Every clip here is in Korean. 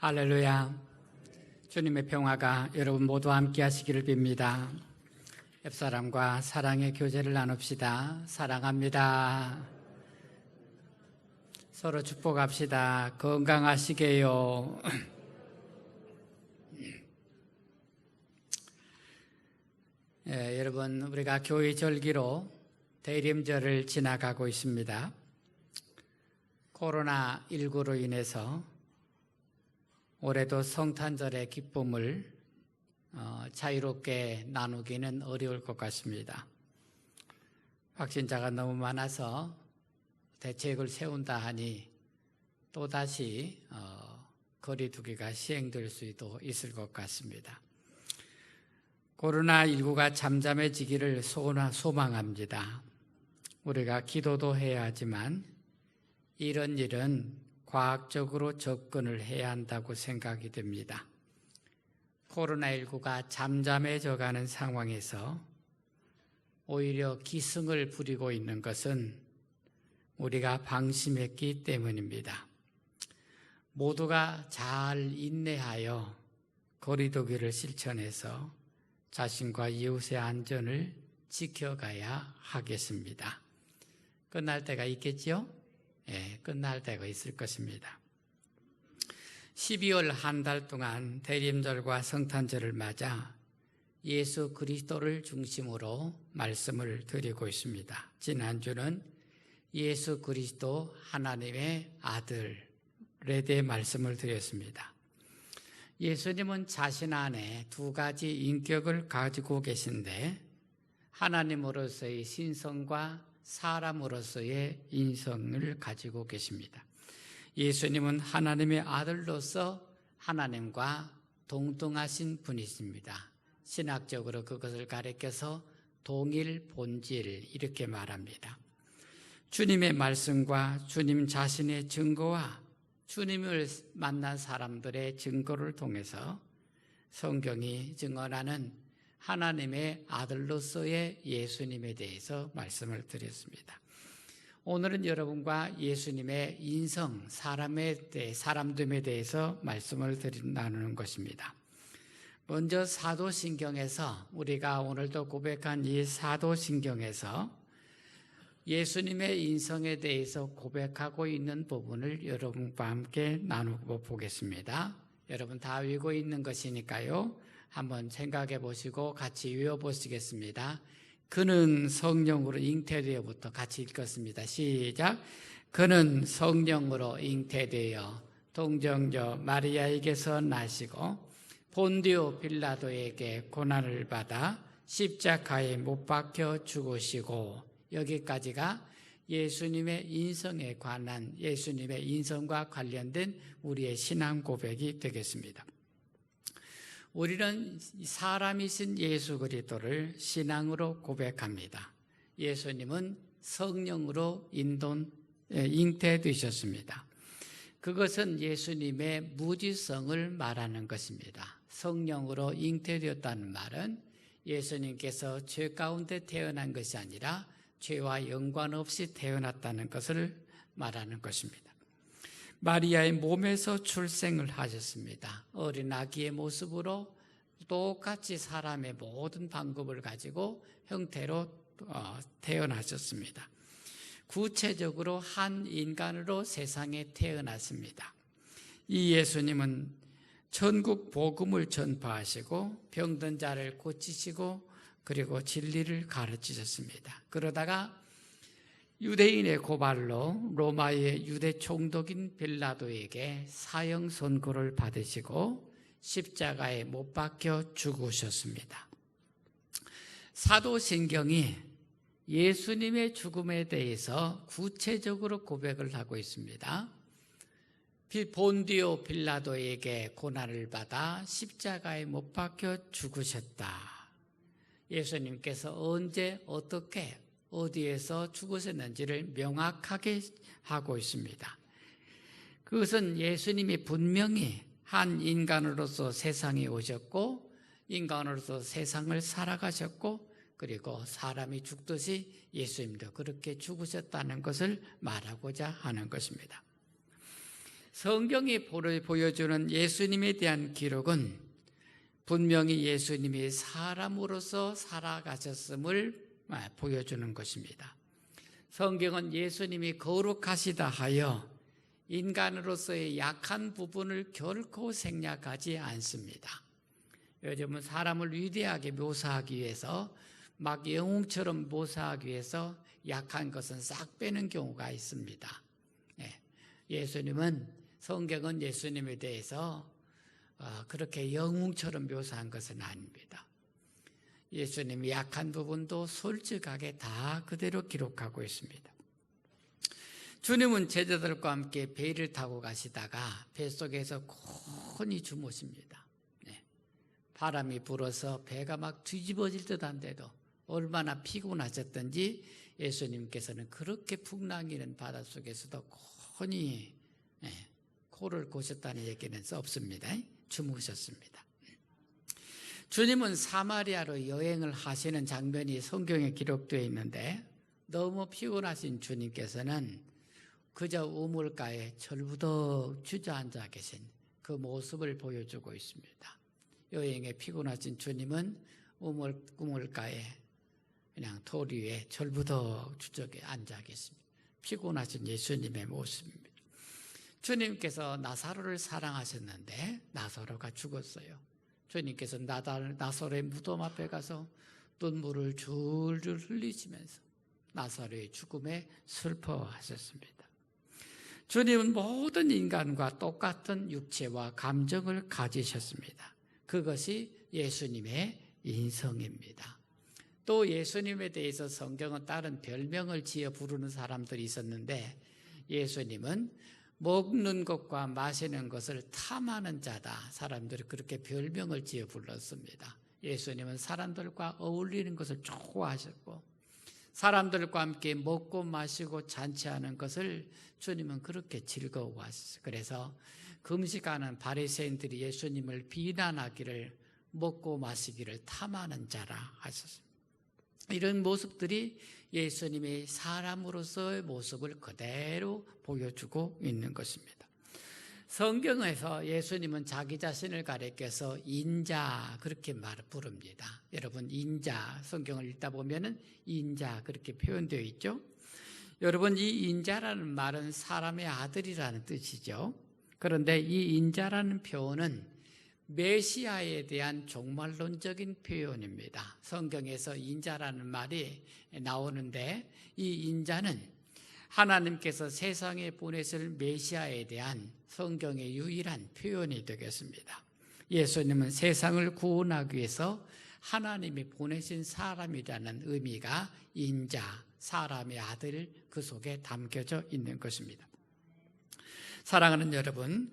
할렐루야. 주님의 평화가 여러분 모두와 함께 하시기를 빕니다. 옆사람과 사랑의 교제를 나눕시다. 사랑합니다. 서로 축복합시다. 건강하시게요. 여러분, 우리가 교회 절기로 대림절을 지나가고 있습니다. 코로나19로 인해서 올해도 성탄절의 기쁨을 자유롭게 나누기는 어려울 것 같습니다. 확진자가 너무 많아서 대책을 세운다 하니 또다시 거리 두기가 시행될 수도 있을 것 같습니다. 코로나19가 잠잠해지기를 소망합니다. 우리가 기도도 해야 하지만 이런 일은 과학적으로 접근을 해야 한다고 생각이 됩니다. 코로나19가 잠잠해져 가는 상황에서 오히려 기승을 부리고 있는 것은 우리가 방심했기 때문입니다. 모두가 잘 인내하여 거리두기를 실천해서 자신과 이웃의 안전을 지켜가야 하겠습니다. 끝날 때가 있겠죠? 끝날 때가 있을 것입니다. 12월 한 달 동안 대림절과 성탄절을 맞아 예수 그리스도를 중심으로 말씀을 드리고 있습니다. 지난주는 예수 그리스도 하나님의 아들에 대해 말씀을 드렸습니다. 예수님은 자신 안에 두 가지 인격을 가지고 계신데 하나님으로서의 신성과 사람으로서의 인성을 가지고 계십니다. 예수님은 하나님의 아들로서 하나님과 동등하신 분이십니다. 신학적으로 그것을 가리켜서 동일 본질 이렇게 말합니다. 주님의 말씀과 주님 자신의 증거와 주님을 만난 사람들의 증거를 통해서 성경이 증언하는 하나님의 아들로서의 예수님에 대해서 말씀을 드렸습니다. 오늘은 여러분과 예수님의 인성, 사람됨에 대해서 말씀을 나누는 것입니다. 먼저 사도신경에서 우리가 오늘도 고백한 이 사도신경에서 예수님의 인성에 대해서 고백하고 있는 부분을 여러분과 함께 나누고 보겠습니다. 여러분 다 외우고 있는 것이니까요. 한번 생각해 보시고 같이 외워보시겠습니다. 그는 성령으로 잉태되어부터 같이 읽겠습니다. 시작. 그는 성령으로 잉태되어 동정녀 마리아에게서 나시고 본디오 빌라도에게 고난을 받아 십자가에 못 박혀 죽으시고, 여기까지가 예수님의 인성에 관한, 예수님의 인성과 관련된 우리의 신앙 고백이 되겠습니다. 우리는 사람이신 예수 그리스도를 신앙으로 고백합니다. 예수님은 성령으로 잉태되셨습니다. 그것은 예수님의 무지성을 말하는 것입니다. 성령으로 잉태되었다는 말은 예수님께서 죄 가운데 태어난 것이 아니라 죄와 연관없이 태어났다는 것을 말하는 것입니다. 마리아의 몸에서 출생을 하셨습니다. 어린 아기의 모습으로 똑같이 사람의 모든 방법을 가지고 형태로 태어나셨습니다. 구체적으로 한 인간으로 세상에 태어났습니다. 이 예수님은 천국 복음을 전파하시고 병든 자를 고치시고 그리고 진리를 가르치셨습니다. 그러다가 유대인의 고발로 로마의 유대 총독인 빌라도에게 사형 선고를 받으시고 십자가에 못 박혀 죽으셨습니다. 사도신경이 예수님의 죽음에 대해서 구체적으로 고백을 하고 있습니다. 본디오 빌라도에게 고난을 받아 십자가에 못 박혀 죽으셨다. 예수님께서 언제 어떻게 어디에서 죽으셨는지를 명확하게 하고 있습니다. 그것은 예수님이 분명히 한 인간으로서 세상에 오셨고 인간으로서 세상을 살아가셨고 그리고 사람이 죽듯이 예수님도 그렇게 죽으셨다는 것을 말하고자 하는 것입니다. 성경이 보여주는 예수님에 대한 기록은 분명히 예수님이 사람으로서 살아가셨음을 보여주는 것입니다. 성경은 예수님이 거룩하시다 하여 인간으로서의 약한 부분을 결코 생략하지 않습니다. 요즘은 사람을 위대하게 묘사하기 위해서 막 영웅처럼 묘사하기 위해서 약한 것은 싹 빼는 경우가 있습니다. 예수님은 성경은 예수님에 대해서 그렇게 영웅처럼 묘사한 것은 아닙니다. 예수님이 약한 부분도 솔직하게 다 그대로 기록하고 있습니다. 주님은 제자들과 함께 배를 타고 가시다가 뱃속에서 곤히 주무십니다. 바람이 불어서 배가 막 뒤집어질 듯한데도 얼마나 피곤하셨던지 예수님께서는 그렇게 풍랑이는 바닷속에서도 곤히 코를 고셨다는 얘기는 없습니다. 주무셨습니다. 주님은 사마리아로 여행을 하시는 장면이 성경에 기록되어 있는데 너무 피곤하신 주님께서는 그저 우물가에 절부덕 주저앉아 계신 그 모습을 보여주고 있습니다. 여행에 피곤하신 주님은 우물가에 그냥 돌 위에 절부덕 주저게 앉아 계십니다. 피곤하신 예수님의 모습입니다. 주님께서 나사로를 사랑하셨는데 나사로가 죽었어요. 주님께서 나사로의 무덤 앞에 가서 눈물을 줄줄 흘리시면서 나사로의 죽음에 슬퍼하셨습니다. 주님은 모든 인간과 똑같은 육체와 감정을 가지셨습니다. 그것이 예수님의 인성입니다. 또 예수님에 대해서 성경은 다른 별명을 지어 부르는 사람들이 있었는데 예수님은 먹는 것과 마시는 것을 탐하는 자다. 사람들이 그렇게 별명을 지어 불렀습니다. 예수님은 사람들과 어울리는 것을 좋아하셨고 사람들과 함께 먹고 마시고 잔치하는 것을 주님은 그렇게 즐거워하셨어요. 그래서 금식하는 바리새인들이 예수님을 비난하기를 먹고 마시기를 탐하는 자라 하셨습니다. 이런 모습들이 예수님의 사람으로서의 모습을 그대로 보여주고 있는 것입니다. 성경에서 예수님은 자기 자신을 가리켜서 인자 그렇게 부릅니다. 여러분 인자 성경을 읽다 보면은 인자 그렇게 표현되어 있죠. 여러분 이 인자라는 말은 사람의 아들이라는 뜻이죠. 그런데 이 인자라는 표현은 메시아에 대한 종말론적인 표현입니다. 성경에서 인자라는 말이 나오는데 이 인자는 하나님께서 세상에 보내실 메시아에 대한 성경의 유일한 표현이 되겠습니다. 예수님은 세상을 구원하기 위해서 하나님이 보내신 사람이라는 의미가 인자, 사람의 아들 그 속에 담겨져 있는 것입니다. 사랑하는 여러분,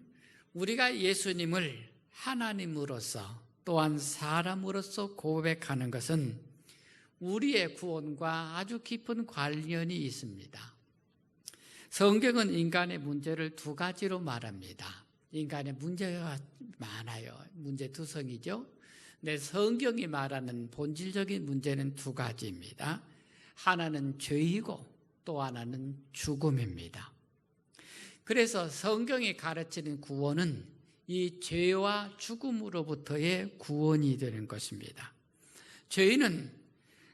우리가 예수님을 하나님으로서 또한 사람으로서 고백하는 것은 우리의 구원과 아주 깊은 관련이 있습니다. 성경은 인간의 문제를 두 가지로 말합니다. 인간의 문제가 많아요. 문제 두성이죠. 근데 성경이 말하는 본질적인 문제는 두 가지입니다. 하나는 죄이고 또 하나는 죽음입니다. 그래서 성경이 가르치는 구원은 이 죄와 죽음으로부터의 구원이 되는 것입니다. 죄는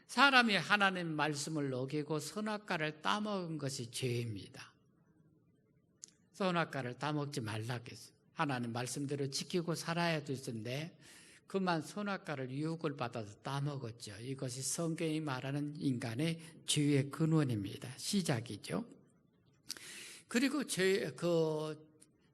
사람이 하나님 말씀을 어기고 선악과를 따먹은 것이 죄입니다. 선악과를 따먹지 말라 했어요. 하나님 말씀대로 지키고 살아야 되는데 그만 선악과를 유혹을 받아서 따먹었죠. 이것이 성경이 말하는 인간의 죄의 근원입니다. 시작이죠. 그리고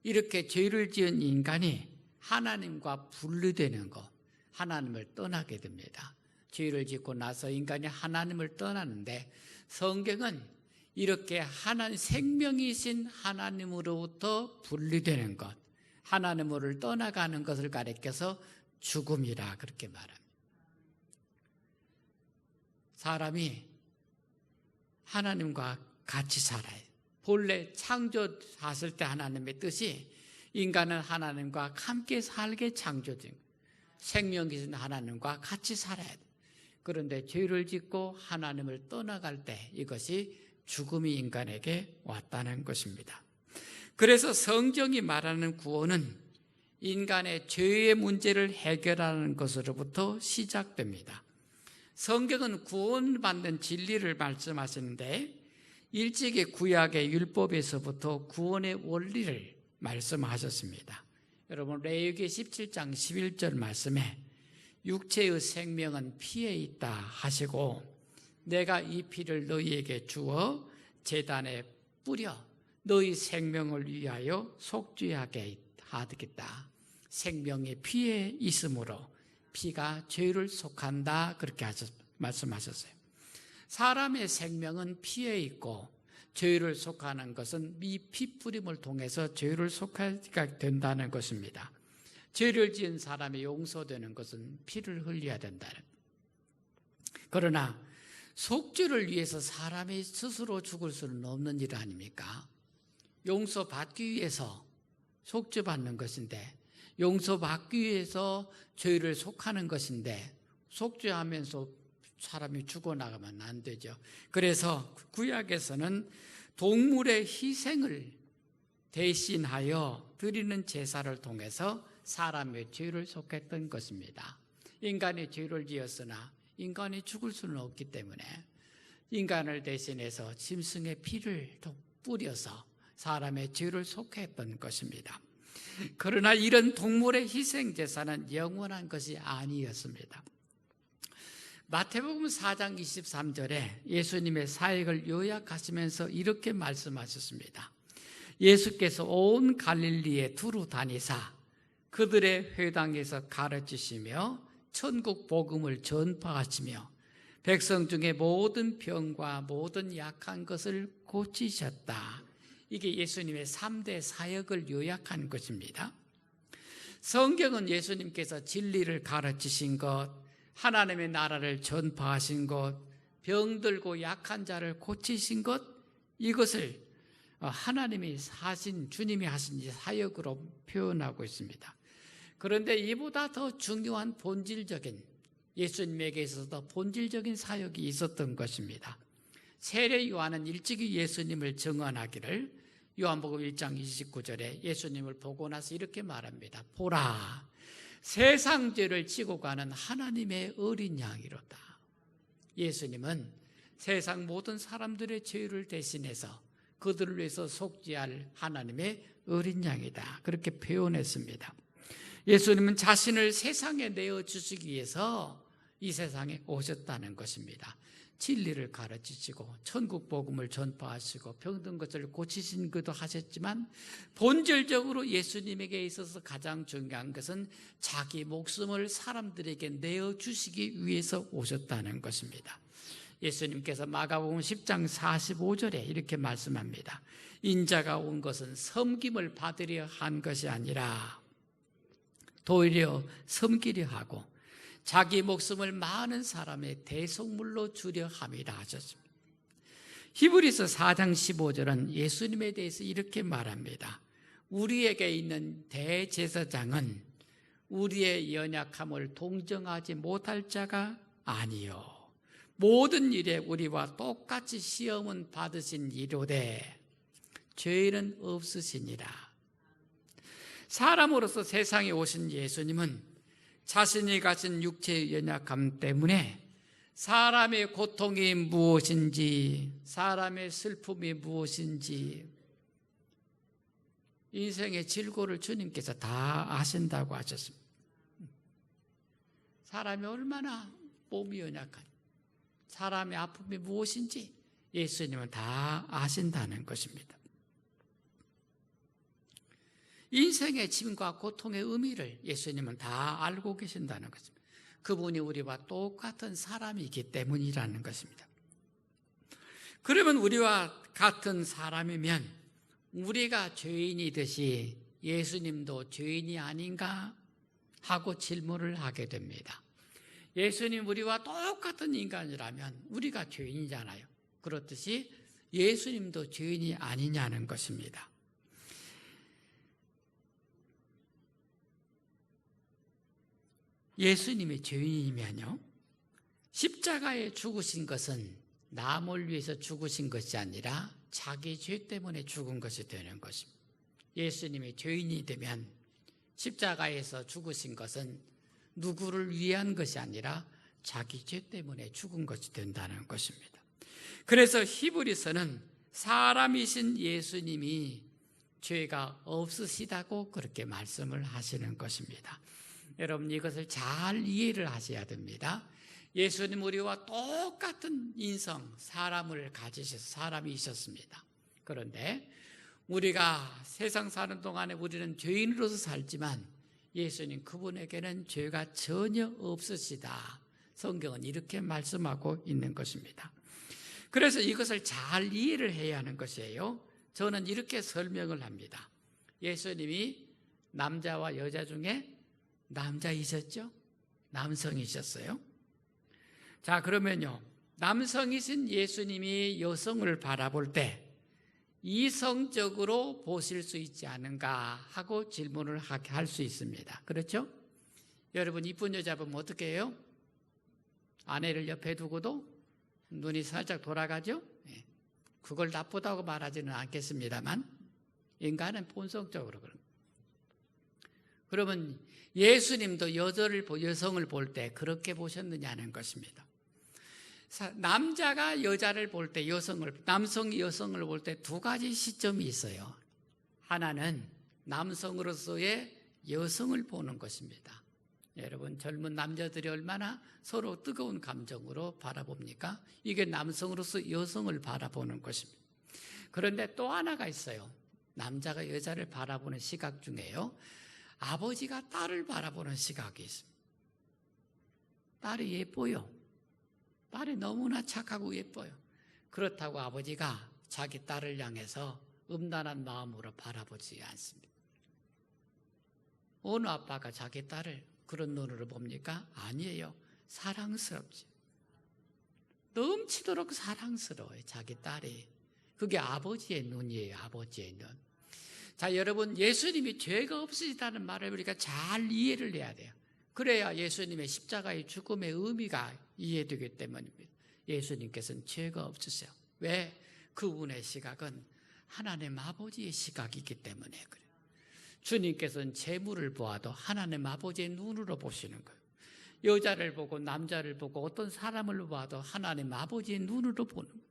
이렇게 죄를 지은 인간이 하나님과 분리되는 것, 하나님을 떠나게 됩니다. 죄를 짓고 나서 인간이 하나님을 떠나는데 성경은 이렇게 생명이신 하나님으로부터 분리되는 것, 하나님을 떠나가는 것을 가리켜서 죽음이라 그렇게 말합니다. 사람이 하나님과 같이 살아야 돼요. 본래 창조하실 때 하나님의 뜻이 인간은 하나님과 함께 살게 창조된 생명이신 하나님과 같이 살아야 돼요. 그런데 죄를 짓고 하나님을 떠나갈 때 이것이 죽음이 인간에게 왔다는 것입니다. 그래서 성경이 말하는 구원은 인간의 죄의 문제를 해결하는 것으로부터 시작됩니다. 성경은 구원받는 진리를 말씀하시는데 일찍이 구약의 율법에서부터 구원의 원리를 말씀하셨습니다. 여러분 레위기 17장 11절 말씀에 육체의 생명은 피에 있다 하시고 내가 이 피를 너희에게 주어 제단에 뿌려 너희 생명을 위하여 속죄하게 하겠다. 생명이 피에 있으므로 피가 죄를 속한다 그렇게 말씀하셨어요. 사람의 생명은 피에 있고 죄를 속하는 것은 이 피뿌림을 통해서 죄를 속하게 된다는 것입니다. 죄를 지은 사람이 용서되는 것은 피를 흘려야 된다. 그러나 속죄를 위해서 사람이 스스로 죽을 수는 없는 일 아닙니까? 용서받기 위해서 속죄받는 것인데 용서받기 위해서 죄를 속하는 것인데 속죄하면서 사람이 죽어나가면 안 되죠. 그래서 구약에서는 동물의 희생을 대신하여 드리는 제사를 통해서 사람의 죄를 속했던 것입니다. 인간이 죄를 지었으나 인간이 죽을 수는 없기 때문에 인간을 대신해서 짐승의 피를 뿌려서 사람의 죄를 속했던 것입니다. 그러나 이런 동물의 희생 제사는 영원한 것이 아니었습니다. 마태복음 4장 23절에 예수님의 사역을 요약하시면서 이렇게 말씀하셨습니다. 예수께서 온 갈릴리에 두루 다니사 그들의 회당에서 가르치시며 천국 복음을 전파하시며 백성 중에 모든 병과 모든 약한 것을 고치셨다. 이게 예수님의 3대 사역을 요약한 것입니다. 성경은 예수님께서 진리를 가르치신 것, 하나님의 나라를 전파하신 것, 병들고 약한 자를 고치신 것, 이것을 하나님이 하신, 주님이 하신 사역으로 표현하고 있습니다. 그런데 이보다 더 중요한 본질적인, 예수님에게 있어서 본질적인 사역이 있었던 것입니다. 세례 요한은 일찍이 예수님을 증언하기를 요한복음 1장 29절에 예수님을 보고 나서 이렇게 말합니다. 보라, 세상 죄를 지고 가는 하나님의 어린 양이로다. 예수님은 세상 모든 사람들의 죄를 대신해서 그들을 위해서 속죄할 하나님의 어린 양이다. 그렇게 표현했습니다. 예수님은 자신을 세상에 내어주시기 위해서 이 세상에 오셨다는 것입니다. 진리를 가르치시고 천국 복음을 전파하시고 병든 것을 고치신 것도 하셨지만 본질적으로 예수님에게 있어서 가장 중요한 것은 자기 목숨을 사람들에게 내어주시기 위해서 오셨다는 것입니다. 예수님께서 마가복음 10장 45절에 이렇게 말씀합니다. 인자가 온 것은 섬김을 받으려 한 것이 아니라 도리어 섬기려 하고 자기 목숨을 많은 사람의 대속물로 주려 함이라 하셨습니다. 히브리서 4장 15절은 예수님에 대해서 이렇게 말합니다. 우리에게 있는 대제사장은 우리의 연약함을 동정하지 못할 자가 아니요 모든 일에 우리와 똑같이 시험은 받으신 이로되 죄는 없으시니라. 사람으로서 세상에 오신 예수님은 자신이 가진 육체의 연약함 때문에 사람의 고통이 무엇인지, 사람의 슬픔이 무엇인지, 인생의 질고를 주님께서 다 아신다고 하셨습니다. 사람이 얼마나 몸이 연약한지, 사람의 아픔이 무엇인지 예수님은 다 아신다는 것입니다. 인생의 짐과 고통의 의미를 예수님은 다 알고 계신다는 것입니다. 그분이 우리와 똑같은 사람이기 때문이라는 것입니다. 그러면 우리와 같은 사람이면 우리가 죄인이듯이 예수님도 죄인이 아닌가 하고 질문을 하게 됩니다. 예수님 우리와 똑같은 인간이라면 우리가 죄인이잖아요. 그렇듯이 예수님도 죄인이 아니냐는 것입니다. 예수님이 죄인이면요, 십자가에 죽으신 것은 남을 위해서 죽으신 것이 아니라 자기 죄 때문에 죽은 것이 되는 것입니다. 예수님이 죄인이 되면 십자가에서 죽으신 것은 누구를 위한 것이 아니라 자기 죄 때문에 죽은 것이 된다는 것입니다. 그래서 히브리서는 사람이신 예수님이 죄가 없으시다고 그렇게 말씀을 하시는 것입니다. 여러분, 이것을 잘 이해를 하셔야 됩니다. 예수님 우리와 똑같은 인성, 사람을 가지셔서 사람이셨습니다. 그런데 우리가 세상 사는 동안에 우리는 죄인으로서 살지만 예수님 그분에게는 죄가 전혀 없으시다. 성경은 이렇게 말씀하고 있는 것입니다. 그래서 이것을 잘 이해를 해야 하는 것이에요. 저는 이렇게 설명을 합니다. 예수님이 남자와 여자 중에 남자이셨죠? 남성이셨어요. 자, 그러면요, 남성이신 예수님이 여성을 바라볼 때 이성적으로 보실 수 있지 않은가 하고 질문을 할 수 있습니다. 그렇죠? 여러분, 이쁜 여자 보면 어떻게 해요? 아내를 옆에 두고도 눈이 살짝 돌아가죠? 그걸 나쁘다고 말하지는 않겠습니다만 인간은 본성적으로 그런. 그러면 예수님도 여성을 볼 때 그렇게 보셨느냐는 것입니다. 남자가 여자를 볼 때 남성이 여성을 볼 때 두 가지 시점이 있어요. 하나는 남성으로서의 여성을 보는 것입니다. 여러분, 젊은 남자들이 얼마나 서로 뜨거운 감정으로 바라봅니까? 이게 남성으로서 여성을 바라보는 것입니다. 그런데 또 하나가 있어요. 남자가 여자를 바라보는 시각 중에요, 아버지가 딸을 바라보는 시각이 있습니다. 딸이 예뻐요. 딸이 너무나 착하고 예뻐요. 그렇다고 아버지가 자기 딸을 향해서 음란한 마음으로 바라보지 않습니다. 어느 아빠가 자기 딸을 그런 눈으로 봅니까? 아니에요. 사랑스럽지. 넘치도록 사랑스러워요, 자기 딸이. 그게 아버지의 눈이에요, 아버지의 눈. 자, 여러분, 예수님이 죄가 없으시다는 말을 우리가 잘 이해를 해야 돼요. 그래야 예수님의 십자가의 죽음의 의미가 이해되기 때문입니다. 예수님께서는 죄가 없으세요. 왜? 그분의 시각은 하나님 아버지의 시각이기 때문에 그래요. 주님께서는 재물을 보아도 하나님 아버지의 눈으로 보시는 거예요. 여자를 보고 남자를 보고 어떤 사람을 봐도 하나님 아버지의 눈으로 보는 거예요.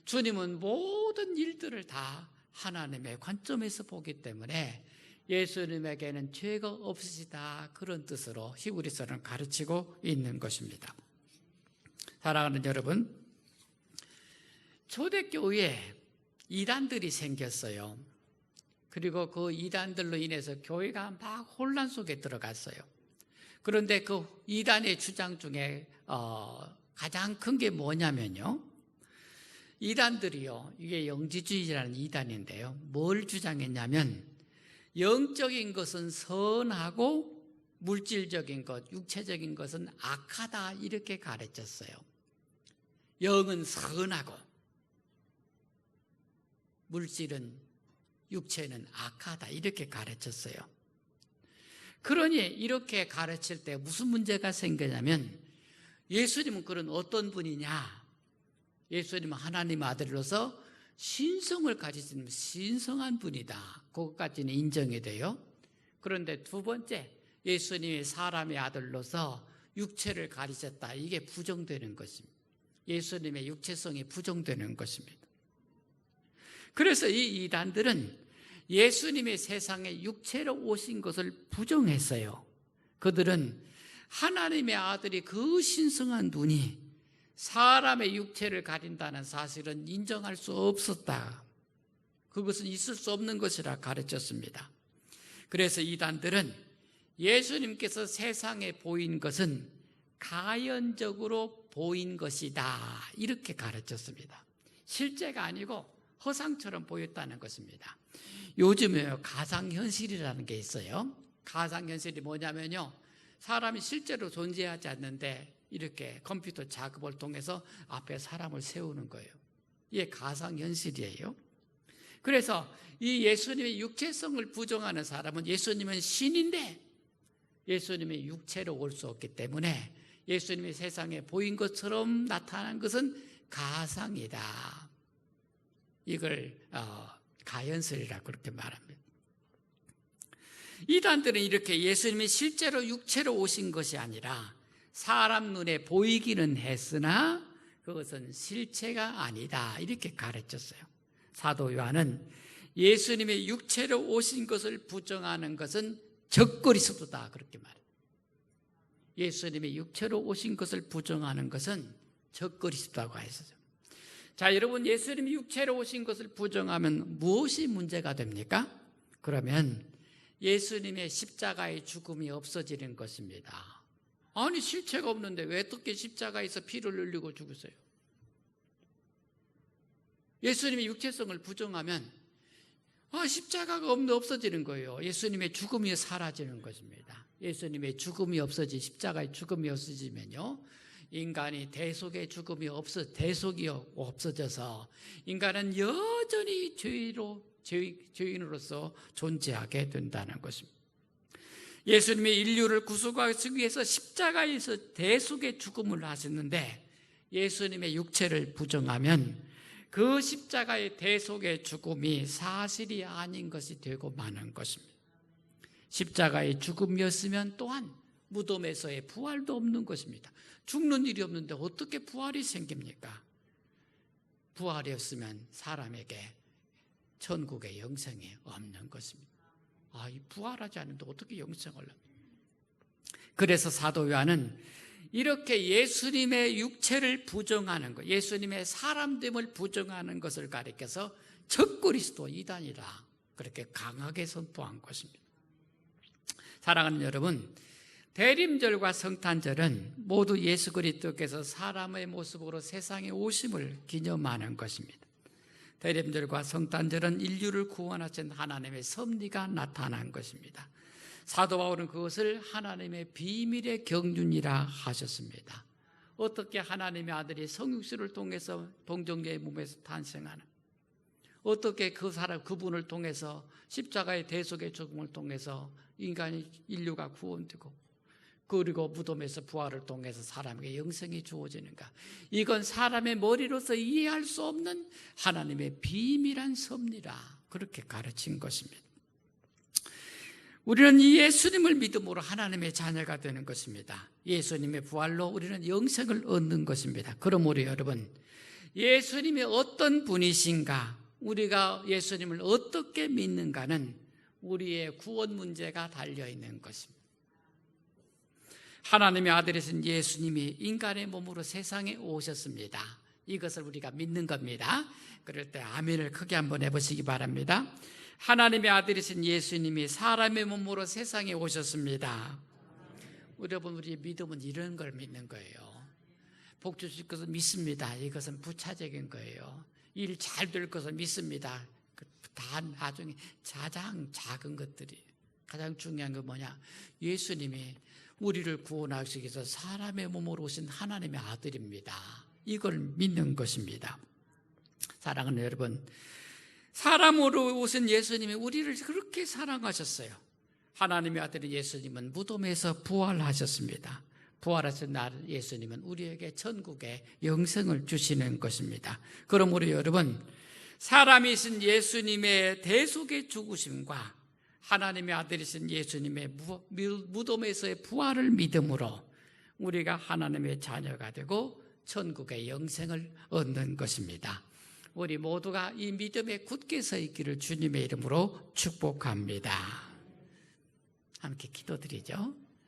주님은 모든 일들을 다 하나님의 관점에서 보기 때문에 예수님에게는 죄가 없으시다, 그런 뜻으로 히브리서는 가르치고 있는 것입니다. 사랑하는 여러분, 초대교회에 이단들이 생겼어요. 그리고 그 이단들로 인해서 교회가 막 혼란 속에 들어갔어요. 그런데 그 이단의 주장 중에 가장 큰 게 뭐냐면요, 이단들이요, 이게 영지주의라는 이단인데요, 뭘 주장했냐면 영적인 것은 선하고 물질적인 것, 육체적인 것은 악하다, 이렇게 가르쳤어요. 영은 선하고 물질은, 육체는 악하다, 이렇게 가르쳤어요. 그러니 이렇게 가르칠 때 무슨 문제가 생기냐면, 예수님은 그런 어떤 분이냐? 예수님은 하나님 아들로서 신성을 가지신 신성한 분이다, 그것까지는 인정이 돼요. 그런데 두 번째, 예수님이 사람의 아들로서 육체를 가지셨다, 이게 부정되는 것입니다. 예수님의 육체성이 부정되는 것입니다. 그래서 이 이단들은 예수님의 세상에 육체로 오신 것을 부정했어요. 그들은 하나님의 아들이 그 신성한 눈이 사람의 육체를 가린다는 사실은 인정할 수 없었다. 그것은 있을 수 없는 것이라 가르쳤습니다. 그래서 이단들은 예수님께서 세상에 보인 것은 가연적으로 보인 것이다, 이렇게 가르쳤습니다. 실제가 아니고 허상처럼 보였다는 것입니다. 요즘에 가상현실이라는 게 있어요. 가상현실이 뭐냐면요, 사람이 실제로 존재하지 않는데 이렇게 컴퓨터 작업을 통해서 앞에 사람을 세우는 거예요. 이게 가상현실이에요. 그래서 이 예수님의 육체성을 부정하는 사람은 예수님은 신인데 예수님의 육체로 올 수 없기 때문에 예수님이 세상에 보인 것처럼 나타난 것은 가상이다. 이걸 가연설이라고 그렇게 말합니다. 이단들은 이렇게 예수님이 실제로 육체로 오신 것이 아니라 사람 눈에 보이기는 했으나 그것은 실체가 아니다, 이렇게 가르쳤어요. 사도 요한은 예수님의 육체로 오신 것을 부정하는 것은 적그리스도다, 그렇게 말해요. 예수님의 육체로 오신 것을 부정하는 것은 적그리스도라고 했어요. 자, 여러분, 예수님이 육체로 오신 것을 부정하면 무엇이 문제가 됩니까? 그러면 예수님의 십자가의 죽음이 없어지는 것입니다. 아니, 실체가 없는데 왜 어떻게 십자가에서 피를 흘리고 죽으세요? 예수님의 육체성을 부정하면 십자가가 없어지는 거예요. 예수님의 죽음이 사라지는 것입니다. 예수님의 죽음이 없어지, 십자가의 죽음이 없어지면요, 인간이 대속의 죽음이 대속이 없어져서 인간은 여전히 죄인으로서 존재하게 된다는 것입니다. 예수님이 인류를 구속하기 위해서 십자가에서 대속의 죽음을 하셨는데 예수님의 육체를 부정하면 그 십자가의 대속의 죽음이 사실이 아닌 것이 되고 마는 것입니다. 십자가의 죽음이었으면 또한 무덤에서의 부활도 없는 것입니다. 죽는 일이 없는데 어떻게 부활이 생깁니까? 부활이었으면 사람에게 천국의 영생이 없는 것입니다. 이 부활하지 않는데 어떻게 영생을 합니까? 그래서 사도 요한은 이렇게 예수님의 육체를 부정하는 것, 예수님의 사람됨을 부정하는 것을 가리켜서 적그리스도 이단이라 그렇게 강하게 선포한 것입니다. 사랑하는 여러분, 대림절과 성탄절은 모두 예수 그리스도께서 사람의 모습으로 세상에 오심을 기념하는 것입니다. 대림절과 성탄절은 인류를 구원하신 하나님의 섭리가 나타난 것입니다. 사도 바울은 그것을 하나님의 비밀의 경륜이라 하셨습니다. 어떻게 하나님의 아들이 성육수를 통해서 동정녀의 몸에서 탄생하는, 어떻게 그분을 통해서 십자가의 대속의 죽음을 통해서 인류가 구원되고 그리고 무덤에서 부활을 통해서 사람에게 영생이 주어지는가? 이건 사람의 머리로서 이해할 수 없는 하나님의 비밀한 섭리라 그렇게 가르친 것입니다. 우리는 이 예수님을 믿음으로 하나님의 자녀가 되는 것입니다. 예수님의 부활로 우리는 영생을 얻는 것입니다. 그러므로 여러분, 예수님이 어떤 분이신가, 우리가 예수님을 어떻게 믿는가는 우리의 구원 문제가 달려있는 것입니다. 하나님의 아들이신 예수님이 인간의 몸으로 세상에 오셨습니다. 이것을 우리가 믿는 겁니다. 그럴 때 아멘을 크게 한번 해보시기 바랍니다. 하나님의 아들이신 예수님이 사람의 몸으로 세상에 오셨습니다. 여러분, 우리의 믿음은 이런 걸 믿는 거예요. 복 주실 것을 믿습니다. 이것은 부차적인 거예요. 일 잘 될 것을 믿습니다. 다 나중에 가장 작은 것들이, 가장 중요한 건 뭐냐? 예수님이 우리를 구원하시기 위해서 사람의 몸으로 오신 하나님의 아들입니다. 이걸 믿는 것입니다. 사랑하는 여러분, 사람으로 오신 예수님이 우리를 그렇게 사랑하셨어요. 하나님의 아들인 예수님은 무덤에서 부활하셨습니다. 부활하신 날 예수님은 우리에게 천국의 영생을 주시는 것입니다. 그러므로 여러분, 사람이신 예수님의 대속의 죽으심과 하나님의 아들이신 예수님의 무덤에서의 부활을 믿음으로 우리가 하나님의 자녀가 되고 천국의 영생을 얻는 것입니다. 우리 모두가 이 믿음에 굳게 서 있기를 주님의 이름으로 축복합니다. 함께 기도드리죠.